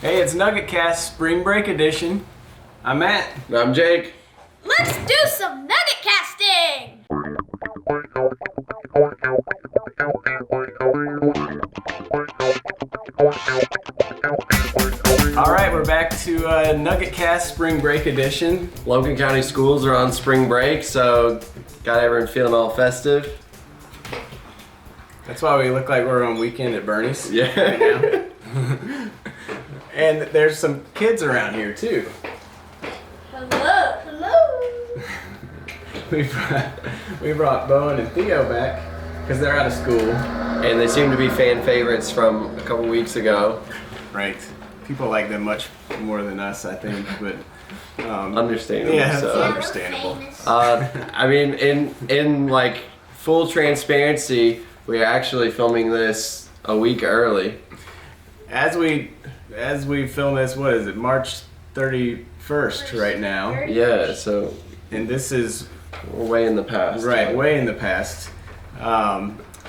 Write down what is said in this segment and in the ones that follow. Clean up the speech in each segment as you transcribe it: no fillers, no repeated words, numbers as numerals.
Hey, it's Nuggetcast Spring Break Edition. I'm Matt. I'm Jake. Let's do some nugget casting! Alright, we're back to Nuggetcast Spring Break Edition. Lumpkin County schools are on spring break, so got everyone feeling all festive. That's why we look like we're on weekend at Bernie's. Yeah. Right now. And there's some kids around here too. Hello! Hello! We brought Bowen and Theo back because they're out of school. And they seem to be fan favorites from a couple weeks ago. Right. People like them much more than us, I think, but Understandable. yeah, so. it's understandable. I mean, in like full transparency, we're actually filming this a week early. As we film this, what is it, March 31st right now? Yeah, so And this is we're way in the past. right, way in the past.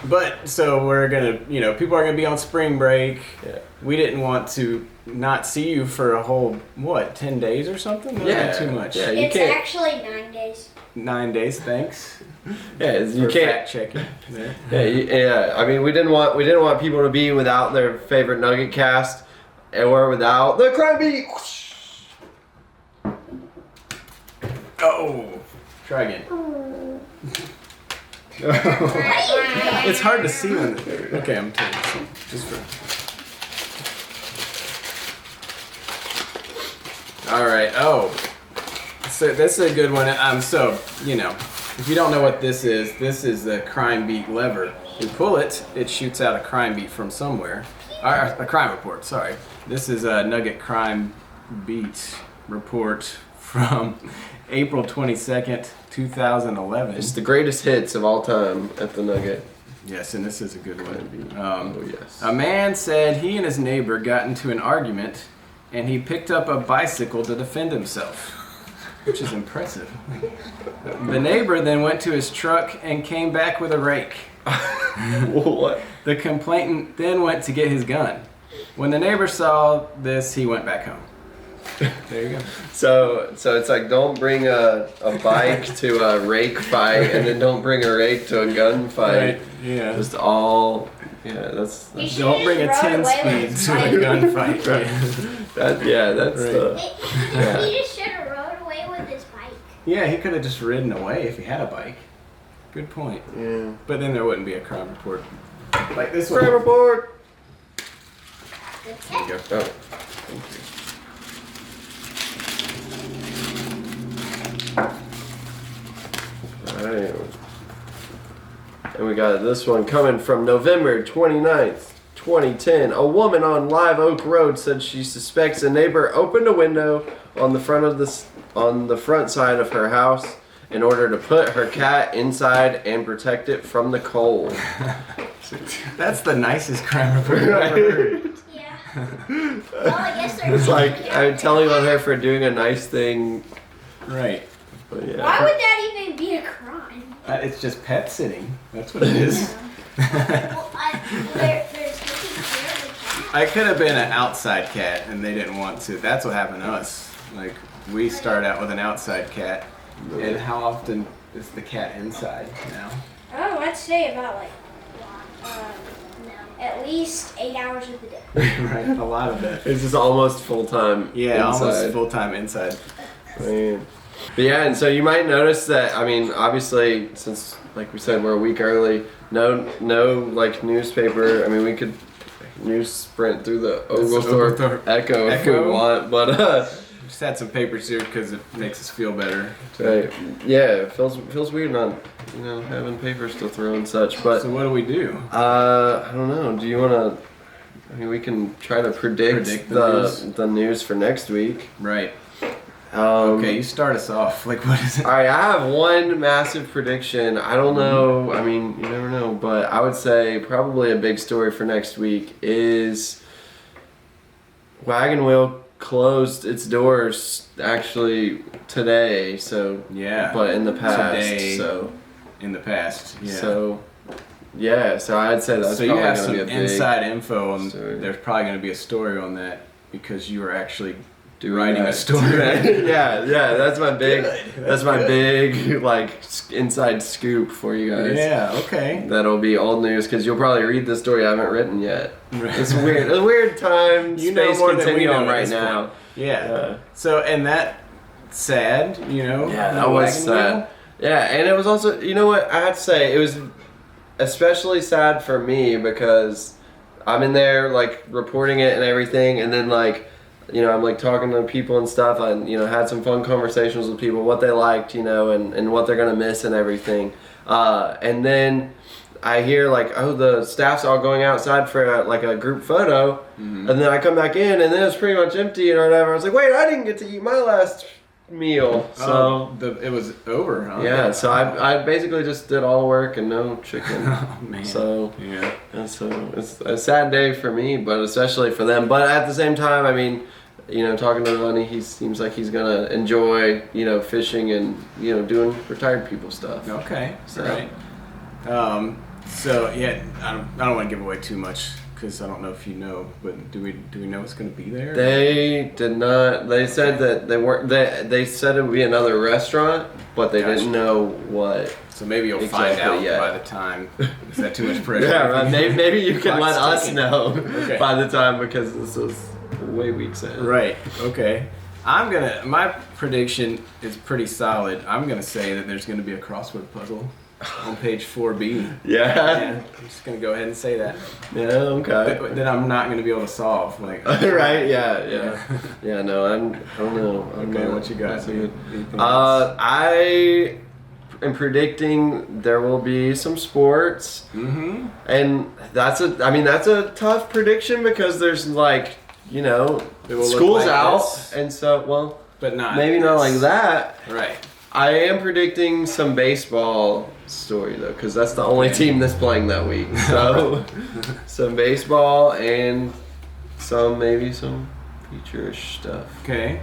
But so we're gonna, people are gonna be on spring break. Yeah. We didn't want to not see you for a whole 10 days or something? Not Yeah. too much. Yeah, you It's can't. actually 9 days. 9 days, thanks. Yeah, you For can't. fact checking. Yeah. Yeah. I mean, we didn't want people to be without their favorite Nugget cast, or without the crime beat. Oh, try again. It's hard to see when. Okay, I'm taking some. Just for. All right. Oh, so this is a good one. If you don't know what this is the crime beat lever. You pull it, it shoots out a crime beat from somewhere. Or a crime report. Sorry. This is a Nugget crime beat report from April 22nd, 2011. It's the greatest hits of all time at the Nugget. Yes, and this is a good one. Oh yes. A man said he and his neighbor got into an argument, and he picked up a bicycle to defend himself, which is impressive. The neighbor then went to his truck and came back with a rake. What? The complainant then went to get his gun. When the neighbor saw this, he went back home. There you go. So it's like, don't bring a bike to a rake fight, and then don't bring a rake to a gun fight. Right, yeah. Just all. Yeah, that's You should Don't bring a just rode 10 away speed with his to a bike. gunfight. that. Yeah, that's Right. the. Yeah. He just should have rode away with his bike. Yeah, he could have just ridden away if he had a bike. Good point. Yeah. But then there wouldn't be a crime report like this one. Crime report. There you go. Oh, thank you. Alright. And we got this one coming from November 29th, 2010. A woman on Live Oak Road said she suspects a neighbor opened a window on the front side of her house in order to put her cat inside and protect it from the cold. That's the nicest crime report I've ever heard. Yeah. Well, I guess they're It's like I'm telling on her for doing a nice thing. Right. But yeah. Why would that even be a crime? It's just pet sitting. That's what it is. Well, there's taking care of the cat. I could have been an outside cat and they didn't want to. That's what happened to us. Like, we start out with an outside cat. And how often is the cat inside now? Oh, I'd say about at least 8 hours of the day. Right, a lot of it. It's just almost full time. Yeah, inside. almost full-time inside. Man. But yeah, and so you might notice that, I mean, obviously, since, like we said, we're a week early, no like, newspaper. I mean, we could news sprint through the Oglethorpe Echo if we want, but, Just had some papers here because it makes us feel better. right, yeah, it feels weird not, having papers to throw and such, but, So what do we do? I don't know, do you want to, I mean, we can try to predict the news for next week. Right. Um, Okay, you start us off. Like, what is it? Alright, I have one massive prediction. I don't know, I mean, you never know, but I would say probably a big story for next week is Wagon Wheel closed its doors actually today, so Yeah. but in the past, Today. so In the past. Yeah. so yeah, so I'd say that's So you probably have gonna some be a big inside info, and story. there's probably going to be a story on that because you were actually Doing writing that. a story. yeah, that's my big, that's my big like inside scoop for you guys. Yeah, okay. That'll be old news because you'll probably read the story I haven't written yet. It's weird, a weird time, You know space more than we continuum know at right this now. point. Yeah. So, and that sad, you know? Yeah, no that was wagon sad. wheel? Yeah, and it was also, you know what, I have to say, it was especially sad for me because I'm in there, like, reporting it and everything, and then, like, you know, I'm, like, talking to people and stuff. I, you know, had some fun conversations with people, what they liked, you know, and what they're going to miss and everything. And then I hear, like, oh, the staff's all going outside for, a group photo, and then I come back in, and then it's pretty much empty or whatever. I was like, wait, I didn't get to eat my last meal. So it was over, huh? yeah, so I basically just did all the work and no chicken. Oh, man. So yeah. and so it's a sad day for me, but especially for them. But at the same time, I mean, you know, talking to Ronnie, he seems like he's gonna enjoy, you know, fishing and, you know, doing retired people stuff. Okay. So. Right. So yeah, I don't want to give away too much because I don't know if you know, but do we know it's going to be there? They did not. They said that they weren't. They said it would be another restaurant, but they Gotcha. didn't know what. So maybe you'll Exactly, find out yeah. by the time. Is that too much pressure? Yeah, right. Maybe you can let Clock's us ticking. know Okay. by the time because this is way weeks ahead. Right. Okay. My prediction is pretty solid. I'm gonna say that there's gonna be a crossword puzzle on page 4B. Yeah. I'm just gonna go ahead and say that. Yeah. Okay. That I'm not gonna be able to solve. Like. Right. Yeah. Yeah. No. I don't know. Okay. What you got? That's a good. Anything else? I am predicting there will be some sports, and that's a tough prediction because there's like, you know, It will look school's like out, this, and so well, but not. maybe not like this. that. Right. I am predicting some baseball story though, because that's the only team that's playing that week. So some baseball and maybe some feature-ish stuff. Okay.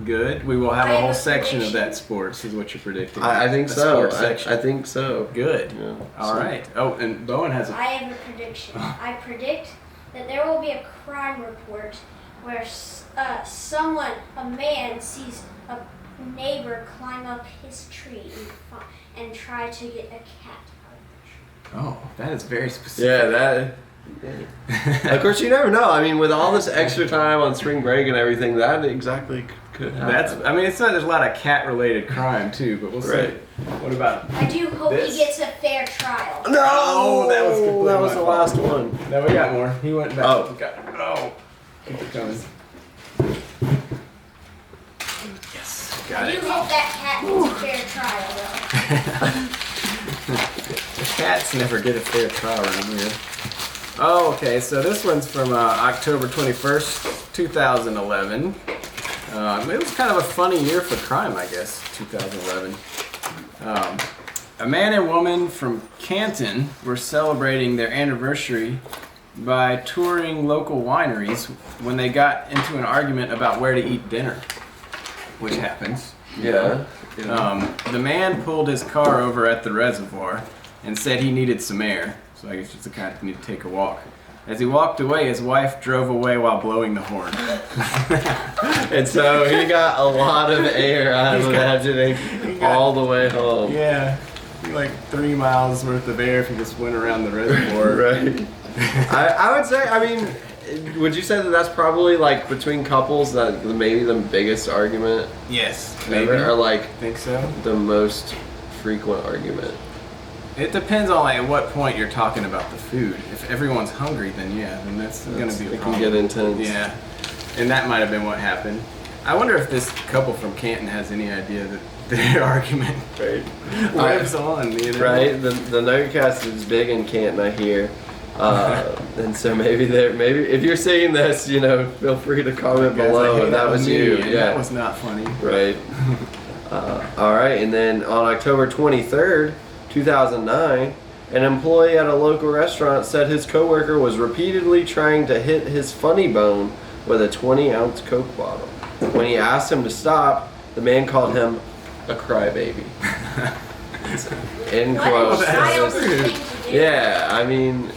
Good. We will have I a have whole a section of prediction. that sports, is what you're predicting. I think A so. sports section. I think so. Good. Yeah, All so- right. Oh, and Bowen has a. I have a prediction. I predict that there will be a crime report where a man sees a neighbor climb up his tree and try to get a cat out of the tree. Oh, that is very specific. Yeah, that. Of course, you never know. I mean, with all this extra time on spring break and everything, that exactly could happen. It's not. There's a lot of cat-related crime too, but we'll Right. see. What about? I do hope This? he gets a fair trial. No, Oh, that was completely that was my the fault. last one. No, we got more. He went back. Oh. Oh. Keep it coming. Yes. Got I do it. hope that cat gets a fair trial, though. Cats never get a fair trial around here. Oh, okay. So this one's from October 21st, 2011. It was kind of a funny year for crime, I guess, 2011. A man and woman from Canton were celebrating their anniversary by touring local wineries when they got into an argument about where to eat dinner, which happens. Yeah. The man pulled his car over at the reservoir and said he needed some air. So I guess just the kind of need to take a walk. As he walked away, his wife drove away while blowing the horn. And so he got a lot of air, I'm imagining, all the way home. Yeah, like 3 miles worth of air if you just went around the reservoir. Right. I would say, I mean, would you say that that's probably like between couples that maybe the biggest argument Yes, ever, maybe. or like Think so? the most frequent argument? It depends on like at what point you're talking about the food. If everyone's hungry, then yeah, then that's going to be a It problem. can get intense. Yeah, and that might have been what happened. I wonder if this couple from Canton has any idea that their argument Right. lives on. You know? Right. The Nuggetcast is big in Canton, I hear. And so maybe if you're seeing this, you know, feel free to comment Guys, below like, hey, if that was me, you. and Yeah. that was not funny. Right. All right, and then on October 23rd, 2009, an employee at a local restaurant said his coworker was repeatedly trying to hit his funny bone with a 20-ounce Coke bottle. When he asked him to stop, the man called him a crybaby. End What quote. a child's rude. thing to do. Yeah, I mean,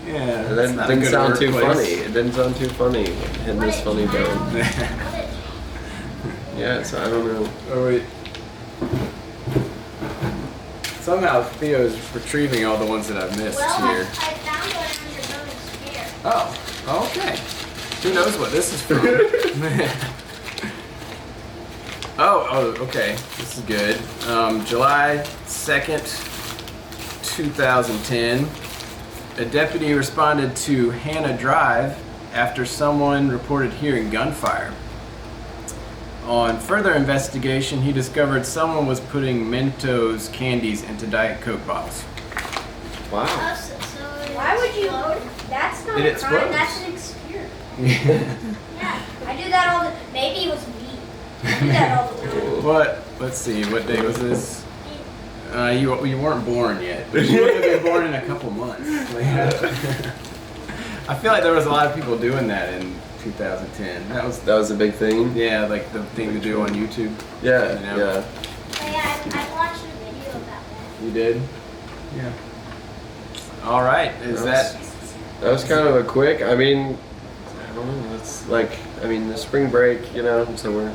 Yeah. It didn't sound too funny. It didn't sound too funny in this funny bone. Yeah, so I don't know. Oh wait. Somehow Theo's retrieving all the ones that I've missed here. I found one under Bonus Fair. Oh, okay. Who knows what this is from? oh, okay. This is good. July 2nd, 2010. A deputy responded to Hannah Drive after someone reported hearing gunfire. On further investigation, he discovered someone was putting Mentos candies into Diet Coke bottles. Wow. Why would you? That's not It a crime. explodes. That's an experiment. Yeah, I do that all the. Maybe it was me. I do that all the time. What? Let's see. What day was this? You weren't born yet. You would have been born in a couple months. I feel like there was a lot of people doing that in 2010. That was a big thing. yeah, like the thing to do on YouTube. Yeah, You know? yeah. Yeah, I watched a video about that. You did? Yeah. All right. That was kind of a quick. I mean, I don't know. It's like, I mean, the spring break, you know, so we're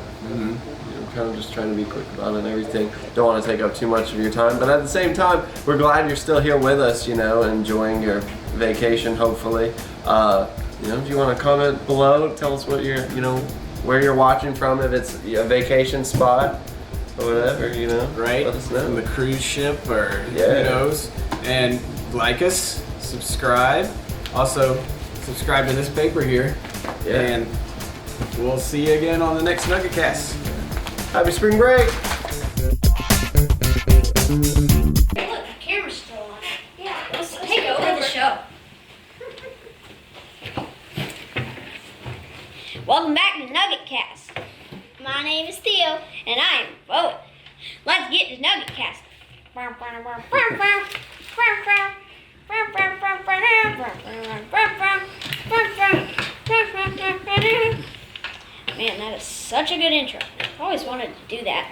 kind of just trying to be quick about it and everything. Don't want to take up too much of your time, but at the same time, we're glad you're still here with us, you know, enjoying your vacation, hopefully. You know, do you want to comment below? Tell us what you're, you know, where you're watching from, if it's a vacation spot or whatever, you know. Right? Let us know. From the cruise ship or Yeah. who knows. And like us, subscribe. Also, subscribe to this paper here. Yeah. And we'll see you again on the next Nuggetcast. Happy spring break! Hey, look, the camera's still on. Yeah, let's take over the show. Welcome back to Nuggetcast. My name is Theo, and I am Bowen. Let's get to Nuggetcast. Man, that is such a good intro. I've always wanted to do that.